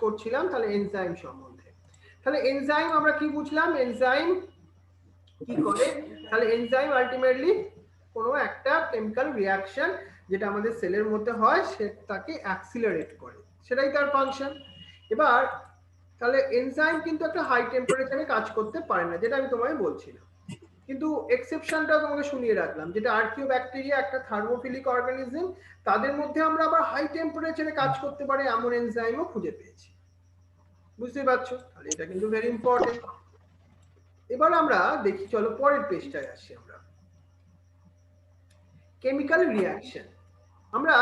করছিলাম তাহলে এনজাইম সম্বন্ধে। তাহলে এনজাইম আমরা কি বুঝলাম, এনজাইম কি করে, তাহলে এনজাইম আলটিমেটলি কোনো একটা কেমিক্যাল রিয়াকশন যেটা আমাদের সেলের মধ্যে হয় সেটাকে অ্যাক্সিলারেট করে, সেটাই তার ফাংশন। এবার তাহলে এনজাইম কিন্তু একটা হাই টেম্পারেচারে কাজ করতে পারে না, যেটা আমি তোমায় বলছিলাম। কিন্তু এক্সেপশনটা তোমাকে শুনিয়ে রাখলাম, যেটা আর্কিওব্যাকটেরিয়া একটা থার্মোফিলিক অর্গানিজম, তাদের মধ্যে আমরা আবার হাই টেম্পারেচারে কাজ করতে পারে এমন এনজাইমও খুঁজে পেয়েছি। বুঝতে পারছো? তাহলে এটা কিন্তু ভেরি ইম্পর্টেন্ট। এবার আমরা দেখি, চলো পরের পেজটায় আসি আমরা। কেমিক্যাল রিয়াকশন, আমরা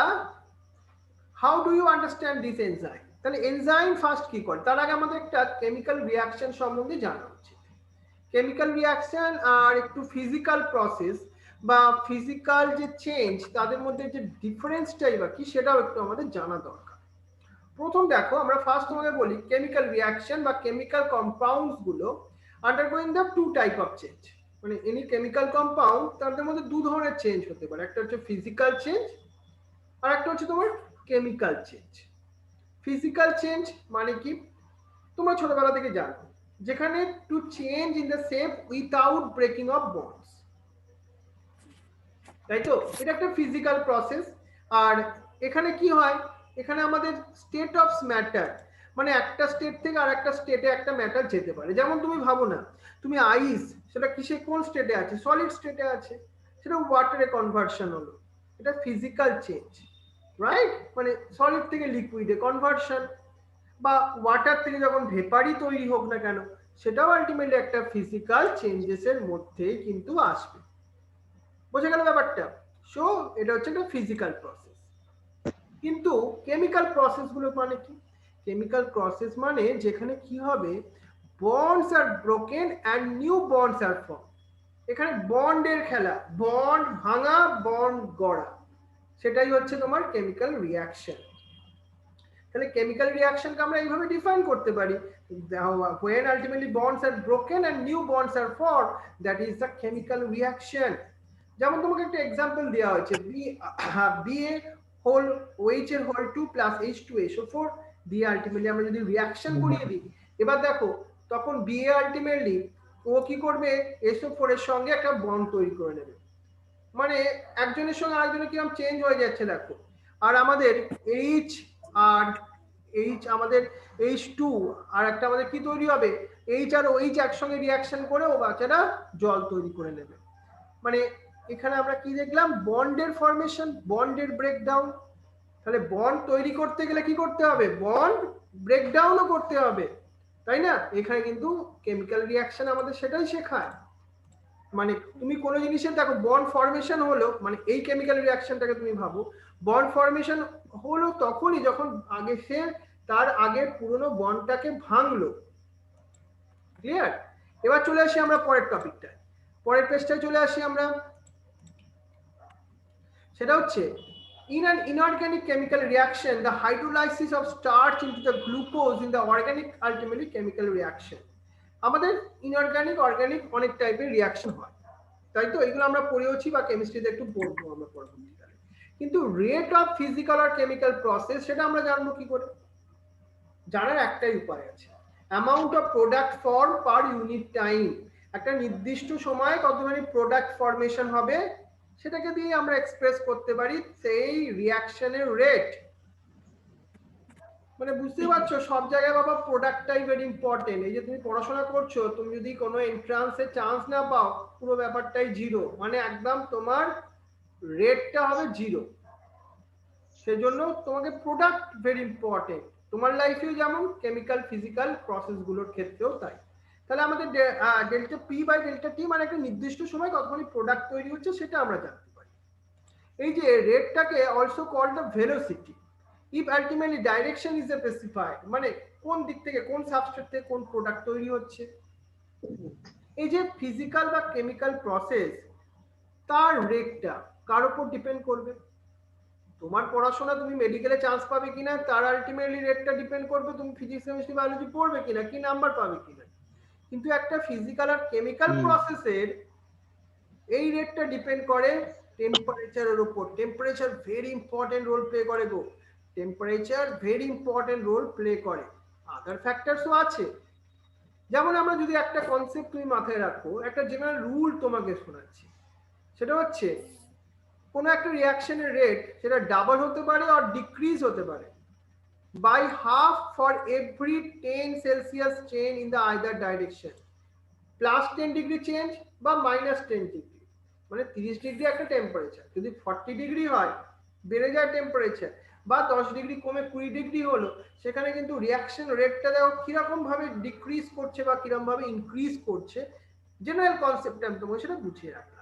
how do you understand this enzyme. তাহলে এনজাইম ফার্স্ট কি করে, তার আগে আমাদের একটা কেমিক্যাল রিয়াকশন সম্বন্ধে জানা উচিত। কেমিক্যাল রিয়াকশন আর একটু ফিজিক্যাল প্রসেস বা ফিজিক্যাল যে চেঞ্জ তাদের মধ্যে যে ডিফারেন্সটাই বা কি সেটাও একটু আমাদের জানা দরকার। প্রথম দেখো, আমরা ফার্স্ট তোমাকে বলি কেমিক্যাল রিয়াকশন বা কেমিক্যাল কম্পাউন্ডস গুলো undergoing the two type of change. মানে এনি কেমিক্যাল কম্পাউন্ড তাদের মধ্যে দু ধরনের চেঞ্জ হতে পারে, একটা হচ্ছে ফিজিক্যাল চেঞ্জ আর একটা হচ্ছে তোমার কেমিক্যাল চেঞ্জ। ফিজিক্যাল চেঞ্জ মানে কি, তোমরা ছোটবেলা থেকে জানো, যেখানে to change in the shape without breaking of bonds, তাই তো, এটা একটা ফিজিক্যাল প্রসেস। আর এখানে কি হয়, এখানে আমাদের স্টেট অফ ম্যাটার, মানে একটা স্টেট থেকে আর একটা স্টেটে একটা ম্যাটার যেতে পারে। যেমন তুমি ভাবো না, তুমি আইস, সেটা কিসে কোন স্টেটে আছে, সলিড স্টেটে আছে, সেটা ওয়াটারে কনভার্সন হলো, এটা ফিজিক্যাল চেঞ্জ, রাইট? মানে সলিড থেকে লিকুইডে কনভার্সন, বা ওয়াটার থেকে যখন ভেপারই তৈরি হোক না কেন, সেটাও আলটিমেটলি একটা ফিজিক্যাল চেঞ্জেসের মধ্যেই কিন্তু আসবে। বোঝা গেল ব্যাপারটা? সো এটা হচ্ছে একটা ফিজিক্যাল প্রসেস। কিন্তু কেমিক্যাল প্রসেস গুলো মানে কি, কেমিক্যাল প্রসেস মানে যেখানে কি হবে, bonds are broken and new bonds are form. এখানে বন্ডের খেলা, বন্ড ভাঙা বন্ড গড়া, সেটাই হচ্ছে তোমার কেমিক্যাল রিয়াকশন। তাহলে কেমিক্যাল রিয়াকশনকে আমরা এইভাবে ডিফাইন করতে পারি, when ultimately bonds are broken and new bonds are formed, that is the chemical reaction. যেমন তোমাকে একটা एग्जांपल দেওয়া হয়েছে, Ba হোল OH এর হোল 2 প্লাস H2SO4 দিয়ে আলটিমেটলি আমরা যদি রিয়াকশন করিয়ে দিই, এবার দেখো তখন Ba আলটিমেটলি ও কি করবে, SO4 এর সঙ্গে একটা বন্ড তৈরি করে নেবে, মানে একজনের সঙ্গে আরেকজনের কিরকম চেঞ্জ হয়ে যাচ্ছে দেখো। আর আমাদের H আর H, আমাদের H2 আর একটা আমাদের কি তৈরি হবে, H আর OH একসঙ্গে রিয়াকশন করে ও বাচ্চারা জল তৈরি করে নেবে। মানে এখানে আমরা কি দেখলাম, বন্ডের ফরমেশন, বন্ডের ব্রেকডাউন। তাহলে বন্ড তৈরি করতে গেলে কি করতে হবে, বন্ড ব্রেকডাউনও করতে হবে, তাই না? এখানে কিন্তু কেমিক্যাল রিয়াকশন আমাদের সেটাই শেখায়। মানে তুমি কোনো জিনিসের দেখো বন্ড ফরমেশন হলো, মানে এই কেমিক্যাল রিয়াকশনটাকে তুমি ভাবো, বন্ড ফরমেশন হলো তখনই যখন আগে সে তার আগে পুরনো বন্ডটাকে ভাঙলো। ক্লিয়ার? এবার চলে আসি আমরা পরের টপিকটায়, পরের পেজটায় চলে আসি আমরা। সেটা হচ্ছে in an inorganic chemical reaction the hydrolysis of starch into the glucose in the organic ultimately chemical reaction. আমাদের ইনঅর্গানিক অর্গানিক অনেক টাইপের রিয়াকশন হয়, তাই তো, এগুলো আমরা পড়েওছি বা কেমিস্ট্রিতে একটু পড়বো আমরা পরবর্তীকালে। কিন্তু রেট অফ ফিজিক্যাল আর কেমিক্যাল প্রসেস সেটা আমরা জানবো কি করে, জানার একটাই উপায় আছে, amount of product form per unit time. একটা নির্দিষ্ট সময়ে কতখানি প্রোডাক্ট ফরমেশন হবে সেটাকে দিয়ে আমরা এক্সপ্রেস করতে পারি সেই রিয়াকশনের রেট। মানে বুঝতে পারছো, সব জায়গায় বাবা প্রোডাক্টটাই ভেরি ইম্পর্টেন্ট। এই যে তুমি পড়াশোনা করছো, তুমি যদি কোনো এন্ট্রান্সে চান্স না পাও, পুরো ব্যাপারটাই জিরো, মানে একদম তোমার রেটটা হবে জিরো। সেজন্য তোমাকে প্রোডাক্ট ভেরি ইম্পর্টেন্ট, তোমার লাইফেও যেমন কেমিক্যাল ফিজিক্যাল প্রসেসগুলোর ক্ষেত্রেও তাই। তাহলে আমাদের ডেল্টা পি বাই ডেল্টা টি মানে একটা নির্দিষ্ট সময় কতখানি প্রোডাক্ট তৈরি হচ্ছে সেটা আমরা জানতে পারি। এই যে রেটটাকে also called the velocity if ultimately direction is specified, মানে কোন দিক থেকে কোন সাবস্ট্রেট থেকে কোন প্রোডাক্ট তৈরি হচ্ছে। এই যে ফিজিক্যাল বা কেমিক্যাল প্রসেস, তার রেটটা কার উপর ডিপেন্ড করবে, তোমার পড়াশোনা তুমি মেডিকেলে চান্স পাবে কিনা তার আলটিমেটলি রেটটা ডিপেন্ড করবে তুমি ফিজিক্স কেমিস্ট্রি বায়োলজি পড়বে কিনা, কি নাম্বার পাবে কিনা। কিন্তু একটা ফিজিক্যাল আর কেমিক্যাল প্রসেসের এই রেটটা ডিপেন্ড করে টেম্পারেচারের উপর। Temperature very important role play করে গো, temperature very important role play করে। আদার ফ্যাক্টরসও আছে। যেমন আমরা যদি একটা কনসেপ্ট তুমি মাথায় রাখো, একটা জেনারেল রুল তোমাকে শোনাচ্ছি, সেটা হচ্ছে কোনো একটা রিয়াকশনের রেট সেটা ডাবল হতে পারে আর ডিক্রিজ হতে পারে by half for every 10 Celsius change in the either direction, plus 10 degree change বা মাইনাস 10 ডিগ্রি। মানে 30 ডিগ্রি একটা টেম্পারেচার যদি 40 ডিগ্রি হয় বেড়ে যায় টেম্পারেচার, বা 10 ডিগ্রি কমে 20 ডিগ্রি হলো, সেখানে কিন্তু রিয়াকশন রেটটা দেখো কিরকম ভাবে ডিক্রিজ করছে বা কিরকম ভাবে ইনক্রিজ করছে। জেনারেল কনসেপ্ট আমি তোমাকে সেটা বুঝিয়ে রাখলাম।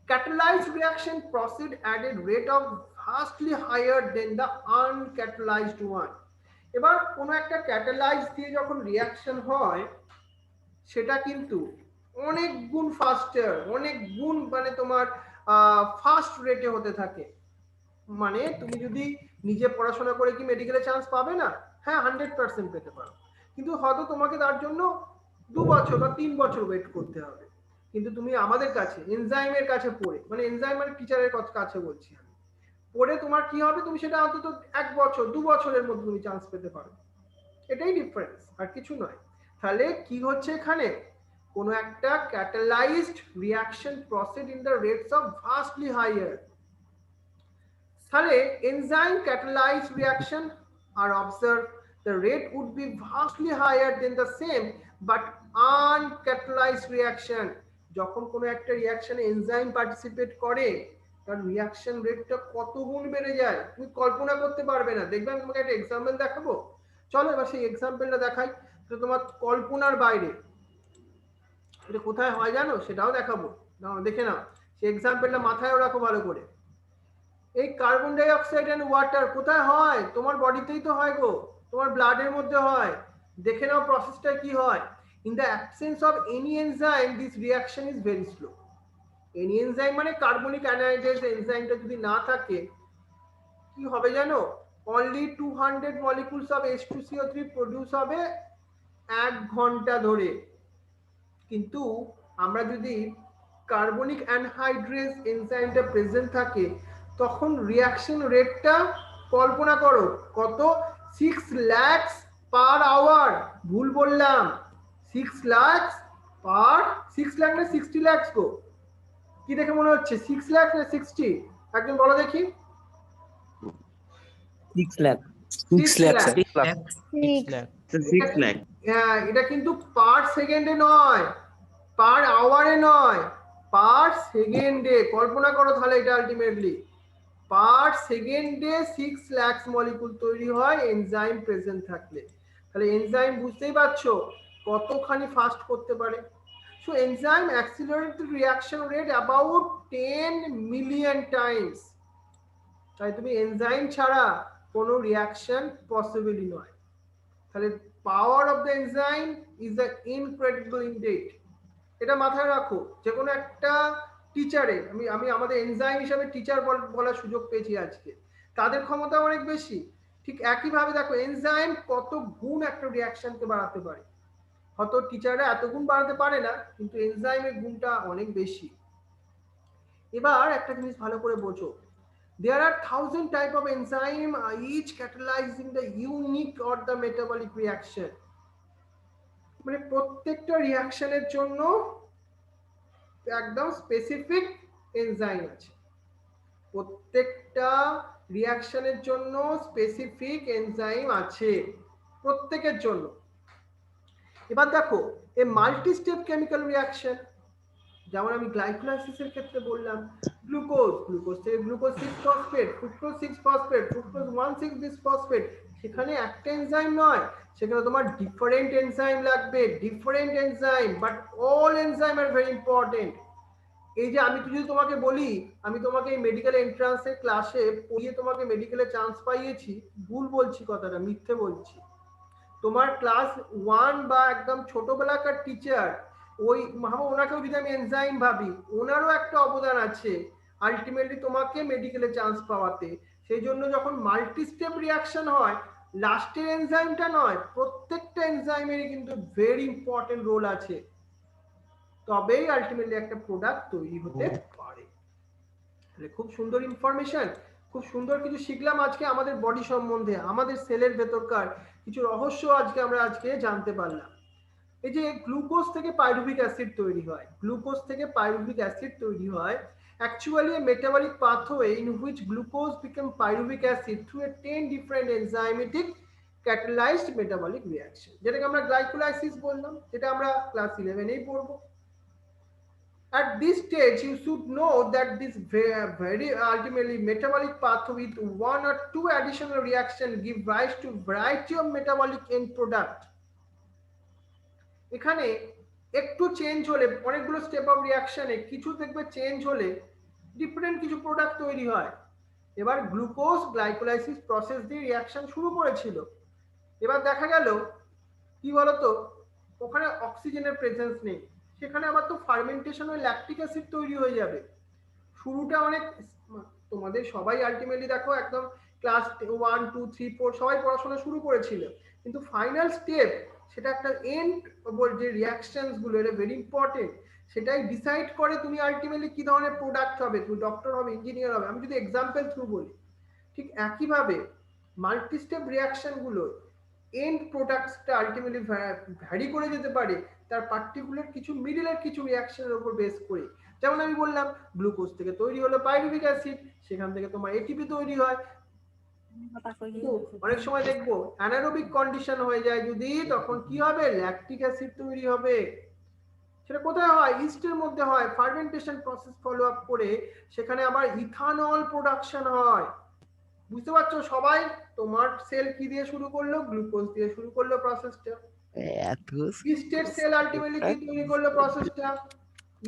Catalyzed reaction proceed at a rate of vastly higher than the uncatalyzed one. এবার কোনো একটা ক্যাটালাইজ দিয়ে যখন রিয়াকশন হয় সেটা কিন্তু অনেক গুণ ফাস্টার, অনেক গুণ মানে তোমার ফাস্ট রেটে হতে থাকে। মানে তুমি যদি নিজে পড়াশোনা করে কি মেডিকেলে চান্স পাবে না? হ্যাঁ 100% পেতে পারো, কিন্তু হয়তো তোমাকে তার জন্য 2 বছর বা 3 বছর ওয়েট করতে হবে। কিন্তু তুমি আমাদের কাছে এনজাইমের কাছে পড়ে, মানে এনজাইম মানে টিচারের কাছে বলছি আমি, পড়ে তোমার কি হবে, তুমি সেটা অন্তত 1 বছর 2 বছরের মধ্যে তুমি চান্স পেতে পারো। এটাই ডিফারেন্স, আর কিছু নয়। তাহলে কি হচ্ছে এখানে, কোনো একটা catalysed reaction proceed in the rates of vastly higher. তাহলে enzyme catalysed reaction are observe the rate would be vastly higher than the same but uncatalyzed reaction। যখন কোনো একটা রিয়াকশনে এনজাইম পার্টিসিপেট করে তার রিয়াকশন রেটটা কত গুণ বেড়ে যায় তুমি কল্পনা করতে পারবে না। দেখবে আমি তোমাকে একটা এক্সাম্পল দেখাবো, চলো এবার সেই এক্সাম্পলটা দেখাই, তো তোমার কল্পনার বাইরে। এটা কোথায় হয় জানো, সেটাও দেখাবো, দেখে নাও সেই এক্সাম্পলটা মাথায়ও রাখো ভালো করে। এই carbon dioxide and water কোথায় হয়, তোমার বডিতেই তো হয় গো, তোমার ব্লাডের মধ্যে হয়। দেখে নাও প্রসেসটা কি হয়। In the absence of any enzyme this reaction is very slow. Any enzyme মানে কার্বনিক অ্যানাহাইড্রেজ এনজাইমটা যদি না থাকে কি হবে জানো, only 200 molecules of H2CO3 produce হবে 1 ঘন্টা ধরে। কিন্তু আমরা যদি কার্বনিক অ্যানহাইড্রেজ এনজাইমটা প্রেজেন্ট থাকে তখন রিঅ্যাকশন রেটটা কল্পনা করো কত, 6 লাখ পার আওয়ার। ভুল বললাম, 6 লাখ পার, 6 লাখ না 60 লাখ গো, কি দেখে মনে হচ্ছে 6 লাখ না 60? একজন বলো দেখি। 6 লাখ। 6 লাখ। হ্যাঁ, এটা কিন্তু পার সেকেন্ডে নয়, পার আওয়ারে নয়, পার সেকেন্ডে। কল্পনা করো তাহলে এটা আলটিমেটলি পার সেকেন্ডে 6 লাখ মলিকুল তৈরি হয় এনজাইম প্রেজেন্ট থাকলে। তাহলে এনজাইম বুঝতেই পারছো কতখানি ফাস্ট করতে পারে। So enzyme accelerate the reaction rate about 10 million times. তাই তুমি এনজাইম ছাড়া কোনো রিঅ্যাকশন পসিবলই নয়। তাহলে power of the enzyme is the incredible indeed. এটা মাথায় রাখো, যে কোনো একটা টিচারে, আমি আমাদের এনজাইম হিসাবে টিচার বলার সুযোগ পেয়েছি আজকে, তাদের ক্ষমতা অনেক বেশি। ঠিক একইভাবে দেখো এনজাইম কত গুণ একটা রিঅ্যাকশনকে বাড়াতে পারে। হয়তো টিচাররা এত গুণ বাড়াতে পারে না, কিন্তু এনজাইমের গুণটা অনেক বেশি। এবার একটা জিনিস ভালো করে বোঝো, there are 1000 type of enzyme each catalyzing the unique or the metabolic reaction। মানে প্রত্যেকটা রিঅ্যাকশনের জন্য একদম স্পেসিফিক এনজাইম আছে, প্রত্যেকটা রিঅ্যাকশনের জন্য স্পেসিফিক এনজাইম আছে প্রত্যেকের জন্য। এবার দেখো এই মাল্টি স্টেপ কেমিক্যাল রিঅ্যাকশন, যেমন আমি গ্লাইকোলাইসিসের ক্ষেত্রে বললাম গ্লুকোজ থেকে glucose 6 phosphate, fructose 6 phosphate, fructose 1,6 bisphosphate. সেখানে একটা এনজাইম নয়, সেখানে তোমার ডিফারেন্ট এনজাইম লাগবে, different enzyme, but all enzyme are very important. এই যে আমি যদি তোমাকে বলি আমি তোমাকে এই মেডিকেল এন্ট্রান্সের ক্লাসে পড়িয়ে তোমাকে মেডিকেলে চান্স পাইয়েছি, ভুল বলছি কথাটা, মিথ্যে বলছি। তোমার ক্লাস 1 বা একদম ছোটবেলাকার টিচার, ওই ওনাকেও যদি আমি এনজাইম ভাবি, ওনারও একটা অবদান আছে আলটিমেটলি তোমাকে মেডিকেলে চান্স পাওয়াতে। সেই জন্য যখন মাল্টি স্টেপ রিঅ্যাকশন হয়, লাস্টের এনজাইমটা নয়, প্রত্যেকটা এনজাইমেরই কিন্তু ভেরি ইম্পর্টেন্ট রোল আছে, তবেই আলটিমেটলি একটা প্রোডাক্ট তৈরি হতে পারে। তাহলে খুব সুন্দর ইনফরমেশন। খুব সুন্দর কিছু শিখলাম আজকে আমাদের বডি সম্বন্ধে, আমাদের সেলের ভেতরকার কিছু রহস্য আজকে জানতে পারলাম। এই যে গ্লুকোজ থেকে পাইরুভিক অ্যাসিড তৈরি হয়, গ্লুকোজ থেকে পাইরুভিক অ্যাসিড তৈরি হয় actually a metabolic pathway in which glucose become pyruvic acid through a 10 different enzymatic catalyzed metabolic reaction, যেটাকে আমরা গ্লাইকোলাইসিস বললাম, যেটা আমরা ক্লাস 11 এই পড়বো। At this stage you should know that this very ultimately metabolic pathway with one or two additional reaction give rise to variety of metabolic end product। এখানে একটু change হলে, অনেকগুলো স্টেপ অফ রিয়াকশনে কিছু দেখবে চেঞ্জ হলে different কিছু product তৈরি হয়। এবার গ্লুকোজ গ্লাইকোলাইসিস প্রসেস দিয়ে রিয়াকশন শুরু করেছিল, এবার দেখা গেল কি বলতো ওখানে অক্সিজেনের প্রেজেন্স নেই, সেখানে আবার তো ফার্মেন্টেশন হয়ে ল্যাকটিক অ্যাসিড তৈরি হয়ে যাবে। শুরুটা অনেক, তোমাদের সবাই আলটিমেটলি দেখো একদম ক্লাস 1 2 3 4 সবাই পড়াশোনা শুরু করেছিল, কিন্তু ফাইনাল স্টেপ সেটা একটা এন্ড যে রিয়াকশনস গুলো, এটা ভেরি ইম্পর্টেন্ট, সেটাই ডিসাইড করে তুমি আলটিমেটলি কি ধরনের প্রোডাক্ট হবে, তুমি ডক্টর হবে, ইঞ্জিনিয়ার হবে। আমি যদি এক্সাম্পল থ্রু বলি, ঠিক একইভাবে মাল্টি স্টেপ রিয়াকশন গুলো এন্ড প্রোডাক্টসটা আলটিমেটলি ভ্যারি করে যেতে পারে তার পার্টিকুলার কিছু মিডলের কিছু রিয়াকশনের উপর বেস করে। যেমন আমি বললাম গ্লুকোজ থেকে তৈরি হলো পাইরুভিক অ্যাসিড, সেখান থেকে তোমার এটিপি তৈরি হয়। অনেক সময় দেখবো অ্যানারোবিক কন্ডিশন হয়ে যায় যদি, তখন কি হবে, ল্যাকটিক অ্যাসিড তৈরি হবে। সেটা কোথায় হয়, ইস্টের মধ্যে হয়, ফার্মেন্টেশন প্রসেস ফলো আপ করে সেখানে আবার ইথানল প্রোডাকশন হয়। বুঝতে পারছো সবাই, তোমার সেল কি দিয়ে শুরু করলো, গ্লুকোজ দিয়ে শুরু করলো প্রসেসটা। ইস্টের সেল আলটিমেটলি কি তৈরি করলো প্রসেসটা,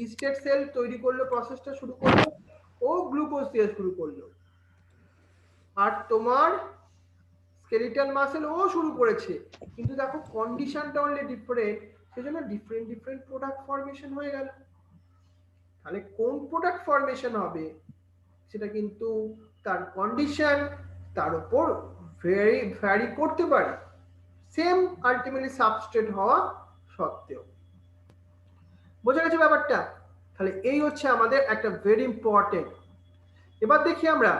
ইস্টের সেল তৈরি করলো প্রসেসটা শুরু করলো ও গ্লুকোজ দিয়ে শুরু করলো। আর তোমার স্কেলিটাল মাসেল ও শুরু করেছে, কিন্তু দেখো কন্ডিশনটা অনলি ডিফারেন্ট, সেজন্য ডিফারেন্ট ডিফারেন্ট প্রোডাক্ট ফরমেশন হয়ে গেল। তাহলে কোন প্রোডাক্ট ফরমেশন হবে সেটা কিন্তু তার কন্ডিশন তার উপর ভ্যারি করতে পারে, সেম আলটিমেটলি সাবস্ট্রেট হওয়া সত্ত্বেও। বোঝা গেছে ব্যাপারটা? তাহলে এই হচ্ছে আমাদের একটা ভেরি ইম্পর্টেন্ট। এবার দেখি আমরা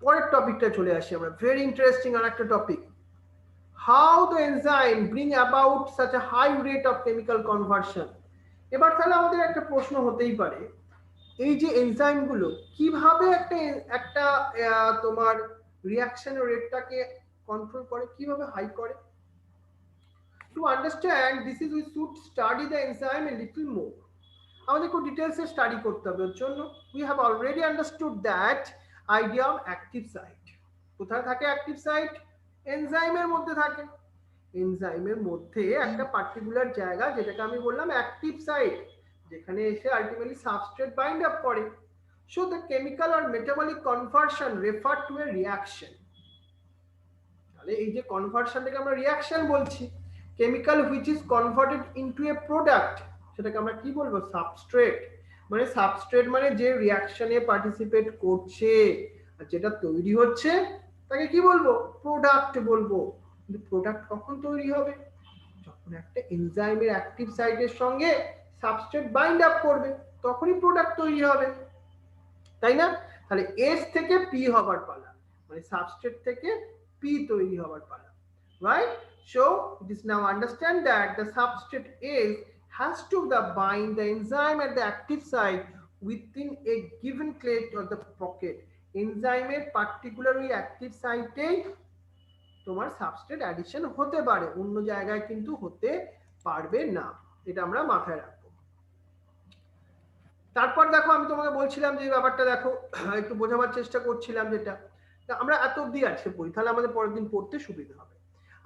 পরের টপিকটা চলে আসি আমরা, ভেরি ইন্টারেস্টিং আর একটা topic, how the enzyme bring about such a high rate of chemical conversion. এবার তাহলে আমাদের একটা প্রশ্ন হতেই পারে, এই যে এনজাইম গুলো কিভাবে একটা তোমার রিঅ্যাকশন রেটটাকে কন্ট্রোল করে, কিভাবে হাই করে। To understand this is we should study the enzyme a little more. আমাদের খুব ডিটেলসে স্টাডি করতে হবে, ওর জন্য we have already understood that idea of active site. কোথায় থাকে অ্যাক্টিভ সাইট? এনজাইমের মধ্যে থাকে। এনজাইমের মধ্যে একটা পার্টিকুলার জায়গা যেটাকে আমি বললাম অ্যাক্টিভ সাইট, যেখানে এসে আলটিমেটলি সাবস্ট্রেট বাইন্ড আপ করে। সো দ্য কেমিক্যাল আর metabolic conversion refer to a reaction. তাহলে এই যে কনভার্সনটাকে আমরা রিঅ্যাকশন বলছি, chemical which is converted into a product, সেটাকে আমরা কি বলবো, সাবস্ট্রেট। মানে সাবস্ট্রেট মানে যে রিঅ্যাকশনে পার্টিসিপেট করছে আর যেটা তৈরি হচ্ছে তাকে কি বলবো, প্রোডাক্ট বলবো। কিন্তু প্রোডাক্ট কখন তৈরি হবে, যখন একটা এনজাইমের অ্যাক্টিভ সাইটের সঙ্গে সাবস্ট্রেট বাইন্ড আপ করবে, তখনই প্রোডাক্ট তৈরি হবে, তাই না? তাহলে এস থেকে পি হবার পালা, মানে সাবস্ট্রেট থেকে পি তৈরি হবার পালা, right? So it is now understand that the substrate A has to bind the enzyme at the active site within a given plate or the pocket. এনজাইমের পার্টিকুলার ওই অ্যাক্টিভ সাইটে তোমার সাবস্ট্রেট অ্যাডিশন হতে পারে, অন্য জায়গায় কিন্তু হতে পারবে না, এটা আমরা মাথায় রাখবো। তারপর দেখো আমি তোমাকে বলছিলাম যে ব্যাপারটা দেখো একটু বোঝাবার চেষ্টা করছিলাম, যেটা আমরা এত অবধি আজকে পড়ি, তাহলে আমাদের পরের দিন পড়তে সুবিধা হবে।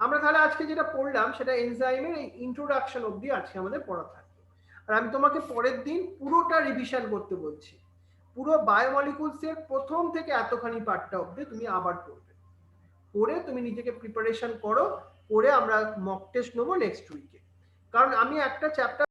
আমরা তাহলে আজকে যেটা পড়লাম সেটা এনজাইমের এই ইন্ট্রোডাকশন অবধি আজকে আমাদের পড়া থাকবে। আর আমি তোমাকে পরের দিন পুরোটা রিভিশন করতে বলছি, পুরো বায়োমলিকুলস এর প্রথম থেকে এতখানি পার্টটা অবধি তুমি আবার পড়বে, পড়ে তুমি নিজেকে প্রিপারেশন করো, করে আমরা মক টেস্ট নেবো নেক্সট উইকে। কারণ আমি একটা চ্যাপ্টার